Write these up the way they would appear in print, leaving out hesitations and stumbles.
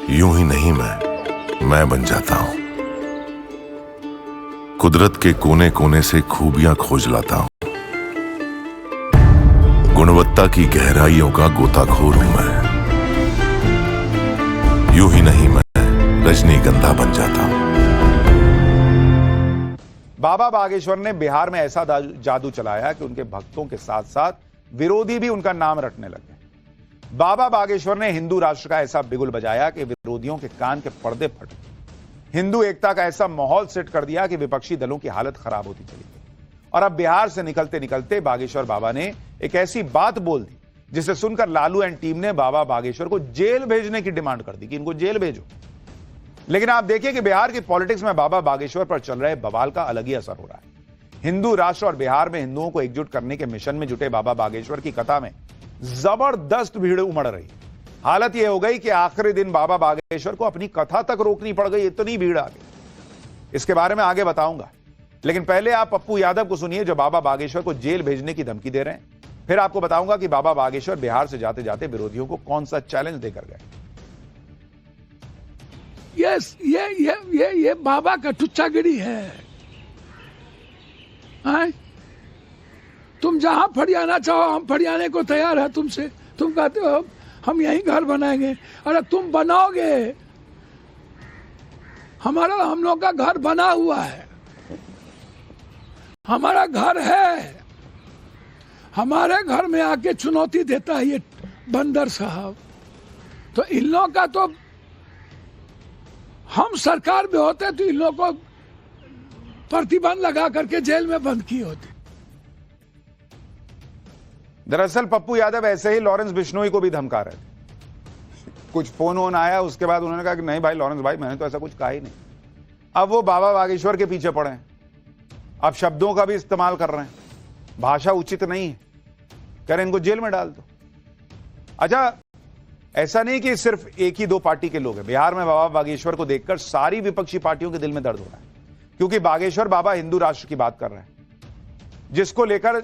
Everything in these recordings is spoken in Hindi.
यूं ही नहीं मैं बन जाता हूं। कुदरत के कोने कोने से खूबियां खोज लाता हूं। गुणवत्ता की गहराइयों का गोताखोर हूं मैं। यूं ही नहीं मैं रजनीगंधा बन जाता हूं। बाबा बागेश्वर ने बिहार में ऐसा जादू चलाया कि उनके भक्तों के साथ साथ विरोधी भी उनका नाम रटने लगे। बाबा बागेश्वर ने हिंदू राष्ट्र का ऐसा बिगुल बजाया कि विरोधियों के कान के पर्दे फट गए। हिंदू एकता का ऐसा माहौल सेट कर दिया कि विपक्षी दलों की हालत खराब होती चली गई। और अब बिहार से निकलते निकलते बागेश्वर बाबा ने एक ऐसी बात बोल दी जिसे सुनकर लालू एंड टीम ने बाबा बागेश्वर को जेल भेजने की डिमांड कर दी कि इनको जेल भेजो। लेकिन आप देखिए कि बिहार की पॉलिटिक्स में बाबा बागेश्वर पर चल रहे बवाल का अलग ही असर हो रहा है। हिंदू राष्ट्र और बिहार में हिंदुओं को एकजुट करने के मिशन में जुटे बाबा बागेश्वर की कथा में जबरदस्त भीड़ उमड़ रही। हालत यह हो गई कि आखिरी दिन बाबा बागेश्वर को अपनी कथा तक रोकनी पड़ गई, इतनी भीड़ आ गई। इसके बारे में आगे बताऊंगा, लेकिन पहले आप पप्पू यादव को सुनिए जो बाबा बागेश्वर को जेल भेजने की धमकी दे रहे हैं। फिर आपको बताऊंगा कि बाबा बागेश्वर बिहार से जाते जाते विरोधियों को कौन सा चैलेंज देकर गए। यस, ये बाबा का टुच्चागिरी है। तुम जहां फरियाना चाहो हम फरियाने को तैयार है तुमसे। तुम कहते हो हम यहीं घर बनाएंगे। अरे तुम बनाओगे, हम लोग का घर बना हुआ है, हमारा घर है। हमारे घर में आके चुनौती देता है ये बंदर साहब। तो इन लोगों का तो हम सरकार में होते तो इन लोगों को प्रतिबंध लगा करके जेल में बंद किए होते। दरअसल पप्पू यादव ऐसे ही लॉरेंस बिश्नोई को भी धमका रहे थे। कुछ फोन आया, उसके बाद उन्होंने कहा कि नहीं भाई लॉरेंस भाई, मैंने तो ऐसा कुछ कहा ही नहीं। अब वो बाबा बागेश्वर के पीछे पड़े हैं। अब शब्दों का भी इस्तेमाल कर रहे हैं, भाषा उचित नहीं है, कह रहे इनको जेल में डाल दो। अच्छा, ऐसा नहीं कि सिर्फ एक ही दो पार्टी के लोग हैं। बिहार में बाबा बागेश्वर को देखकर सारी विपक्षी पार्टियों के दिल में दर्द हो रहा है, क्योंकि बागेश्वर बाबा हिंदू राष्ट्र की बात कर रहे हैं, जिसको लेकर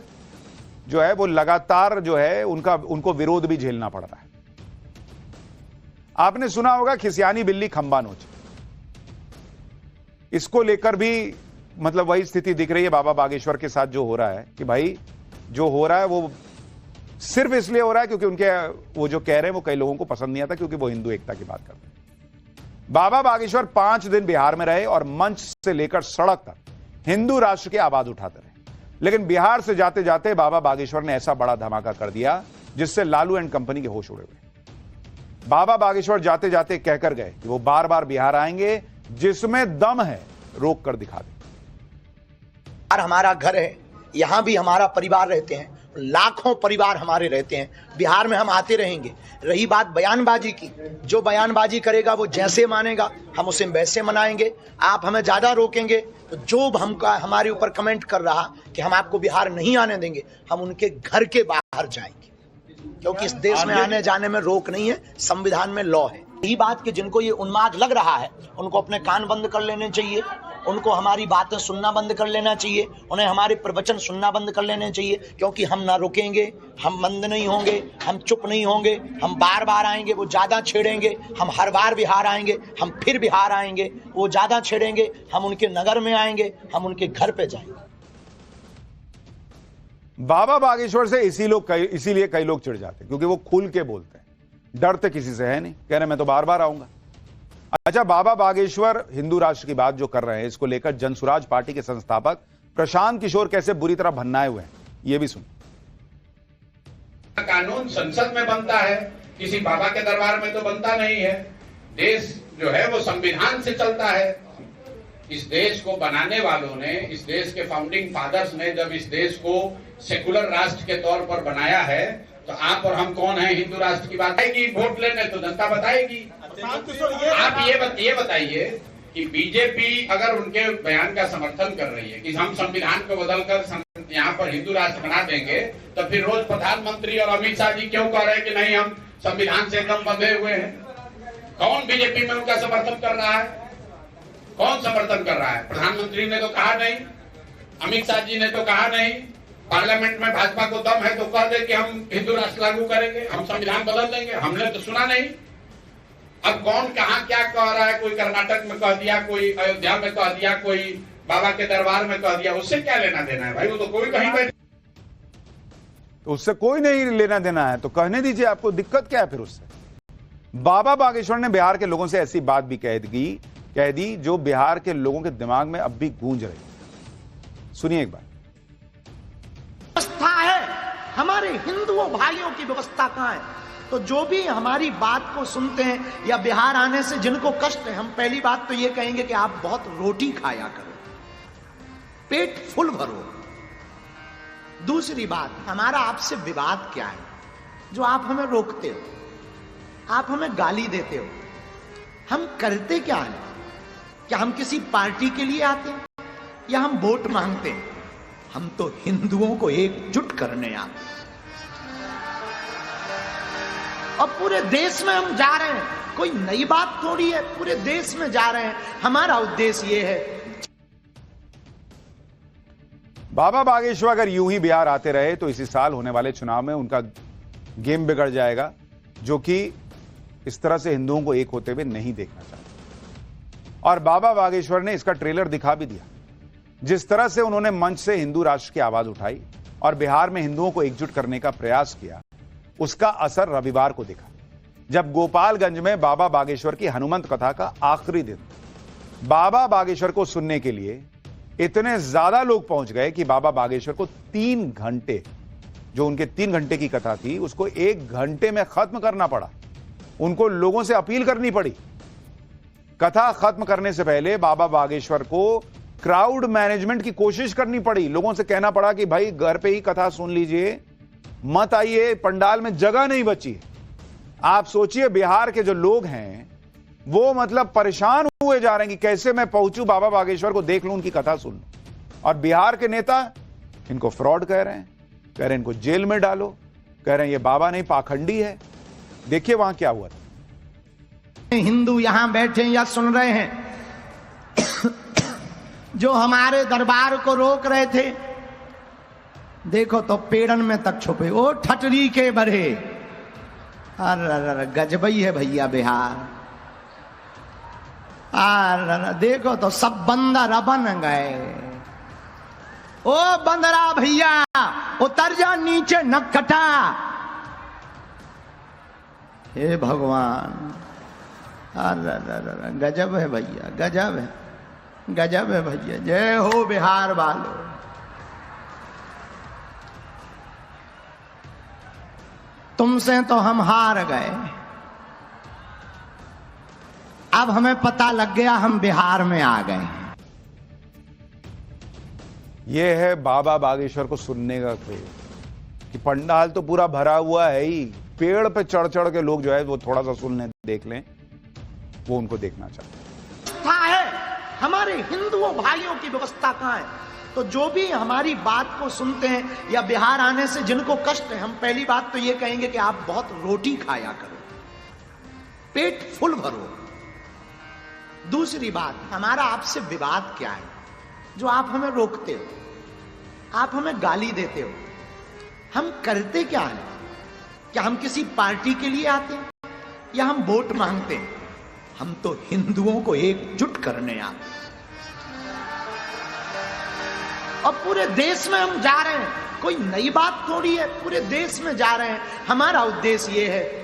जो है वो लगातार जो है उनको विरोध भी झेलना पड़ रहा है। आपने सुना होगा खिसियानी बिल्ली खंबा नोच, इसको लेकर भी मतलब वही स्थिति दिख रही है बाबा बागेश्वर के साथ जो हो रहा है कि भाई जो हो रहा है वो सिर्फ इसलिए हो रहा है क्योंकि उनके वो जो कह रहे हैं वो कई लोगों को पसंद नहीं आता, क्योंकि वो हिंदू एकता की बात करते हैं। बाबा बागेश्वर 5 दिन बिहार में रहे और मंच से लेकर सड़क तक हिंदू राष्ट्र की आवाज उठाते रहे। लेकिन बिहार से जाते जाते बाबा बागेश्वर ने ऐसा बड़ा धमाका कर दिया जिससे लालू एंड कंपनी के होश उड़े हुए। बाबा बागेश्वर जाते जाते कहकर गए कि वो बार बार बिहार आएंगे, जिसमें दम है रोक कर दिखा दे। हमारा घर है, यहां भी हमारा परिवार रहते हैं, लाखों परिवार हमारे रहते हैं। बिहार में हम आते रहेंगे। रही बात बयानबाजी की, जो बयानबाजी करेगा वो जैसे मानेगा हम उसे वैसे मनाएंगे। आप हमें ज्यादा रोकेंगे तो जो हमारे ऊपर कमेंट कर रहा कि हम आपको बिहार नहीं आने देंगे, हम उनके घर के बाहर जाएंगे, क्योंकि इस देश में आने जाने में रोक नहीं है, संविधान में लॉ है। यही बात कि जिनको ये उन्माद लग रहा है उनको अपने कान बंद कर लेने चाहिए, उनको हमारी बातें सुनना बंद कर लेना चाहिए, उन्हें हमारे प्रवचन सुनना बंद कर लेने चाहिए, क्योंकि हम ना रुकेंगे, हम मंद नहीं होंगे, हम चुप नहीं होंगे, हम बार बार आएंगे, वो ज्यादा छेड़ेंगे, हम हर बार बिहार आएंगे, हम फिर बिहार आएंगे, वो ज्यादा छेड़ेंगे, हम उनके नगर में आएंगे, हम उनके घर पे जाएंगे। बाबा बागेश्वर से इसीलिए कई लोग चिढ़ जाते हैं, क्योंकि वो खुल के बोलते हैं, डरते किसी से है नहीं, कह रहे मैं तो बार बार आऊंगा। अच्छा, बाबा बागेश्वर हिंदू राष्ट्र की बात जो कर रहे हैं, इसको लेकर जनसुराज पार्टी के संस्थापक प्रशांत किशोर कैसे बुरी तरह भन्नाए हुए हैं, ये भी सुनिए। कानून संसद में बनता है, किसी बाबा के दरबार में तो बनता नहीं है। देश जो है वो संविधान से चलता है। इस देश को बनाने वालों ने, इस देश के फाउंडिंग फादर्स ने जब इस देश को सेकुलर राष्ट्र के तौर पर बनाया है, तो आप और हम कौन है हिंदू राष्ट्र की बात आएगी वोट लेने तो जनता बताएगी। आप ये बताइए कि बीजेपी अगर उनके बयान का समर्थन कर रही है कि हम संविधान को बदलकर यहाँ पर हिंदू राष्ट्र बना देंगे, तो फिर रोज प्रधानमंत्री और अमित शाह जी क्यों कह रहे हैं कि नहीं हम संविधान से एकदम बंधे हुए हैं? कौन बीजेपी में उनका समर्थन कर रहा है? कौन समर्थन कर रहा है? प्रधानमंत्री ने तो कहा नहीं, अमित शाह जी ने तो कहा नहीं, पार्लियामेंट में भाजपा को दम है तो कह दे कि हम हिंदू राष्ट्र लागू करेंगे, हम संविधान बदल देंगे। हमने तो सुना नहीं। अब कौन कहां क्या कह रहा है, कोई कर्नाटक में कह दिया, कोई अयोध्या में कह दिया, कोई बाबा के दरबार में कह दिया, उससे क्या लेना देना है भाई? वो तो कोई कहीं बैठे, उससे कोई नहीं लेना देना है तो कहने दीजिए, आपको दिक्कत क्या है फिर उससे? बाबा बागेश्वर ने बिहार के लोगों से ऐसी बात भी कह दी जो बिहार के लोगों के दिमाग में अब भी गूंज रही है। सुनिए एक बार। व्यवस्था है, हमारे हिंदुओं भाइयों की व्यवस्था कहां है? तो जो भी हमारी बात को सुनते हैं या बिहार आने से जिनको कष्ट है, हम पहली बात तो ये कहेंगे कि आप बहुत रोटी खाया करो, पेट फुल भरो। दूसरी बात, हमारा आपसे विवाद क्या है जो आप हमें रोकते हो, आप हमें गाली देते हो? हम करते क्या है? क्या हम किसी पार्टी के लिए आते हैं या हम वोट मांगते हैं? हम तो हिंदुओं को एकजुट करने आते हैं। और पूरे देश में हम जा रहे हैं, कोई नई बात थोड़ी है, पूरे देश में जा रहे हैं। हमारा उद्देश्य ये है। बाबा बागेश्वर अगर यूं ही बिहार आते रहे तो इसी साल होने वाले चुनाव में उनका गेम बिगड़ जाएगा, जो कि इस तरह से हिंदुओं को एक होते हुए नहीं देखना चाहते। और बाबा बागेश्वर ने इसका ट्रेलर दिखा भी दिया। जिस तरह से उन्होंने मंच से हिंदू राष्ट्र की आवाज उठाई और बिहार में हिंदुओं को एकजुट करने का प्रयास किया, उसका असर रविवार को दिखा, जब गोपालगंज में बाबा बागेश्वर की हनुमंत कथा का आखिरी दिन बाबा बागेश्वर को सुनने के लिए इतने ज्यादा लोग पहुंच गए कि बाबा बागेश्वर को 3 घंटे, जो उनके 3 घंटे की कथा थी, उसको 1 घंटे में खत्म करना पड़ा। उनको लोगों से अपील करनी पड़ी। कथा खत्म करने से पहले बाबा बागेश्वर को क्राउड मैनेजमेंट की कोशिश करनी पड़ी। लोगों से कहना पड़ा कि भाई घर पे ही कथा सुन लीजिए, मत आइए, पंडाल में जगह नहीं बची। आप सोचिए बिहार के जो लोग हैं वो मतलब परेशान हुए जा रहे हैं कि कैसे मैं पहुंचूं बाबा बागेश्वर को देख लूं, उनकी कथा सुन लूं। और बिहार के नेता इनको फ्रॉड कह रहे हैं, कह रहे हैं इनको जेल में डालो, कह रहे हैं ये बाबा नहीं पाखंडी है। देखिए वहां क्या हुआ था। हिंदू यहां बैठे या सुन रहे हैं जो हमारे दरबार को रोक रहे थे, देखो तो पेड़न में तक छुपे, ओ ठटरी के बरे। अरे गजबई है भैया बिहार। अरे देखो तो सब बंदर बन गए। ओ बंदरा भैया उतर जा नीचे, नकटा। हे भगवान, अरे गजब है भैया, गजब है, गजब है भैया। जय हो बिहार वालों। तुमसे तो हम हार गए, अब हमें पता लग गया हम बिहार में आ गए। यह है बाबा बागेश्वर को सुनने का क्रेज कि पंडाल तो पूरा भरा हुआ है ही, पेड़ पे चढ़ चढ़ के लोग जो है वो थोड़ा सा सुनने देख लें, वो उनको देखना चाहते है। हमारे हिंदुओं भाइयों की व्यवस्था कहां है? तो जो भी हमारी बात को सुनते हैं या बिहार आने से जिनको कष्ट है, हम पहली बात तो ये कहेंगे कि आप बहुत रोटी खाया करो, पेट फुल भरो। दूसरी बात, हमारा आपसे विवाद क्या है जो आप हमें रोकते हो, आप हमें गाली देते हो? हम करते क्या है? क्या हम किसी पार्टी के लिए आते हैं या हम वोट मांगते हैं? हम तो हिंदुओं को एकजुट करने आते हैं। और पूरे देश में हम जा रहे हैं, कोई नई बात थोड़ी है, पूरे देश में जा रहे हैं। हमारा उद्देश्य ये है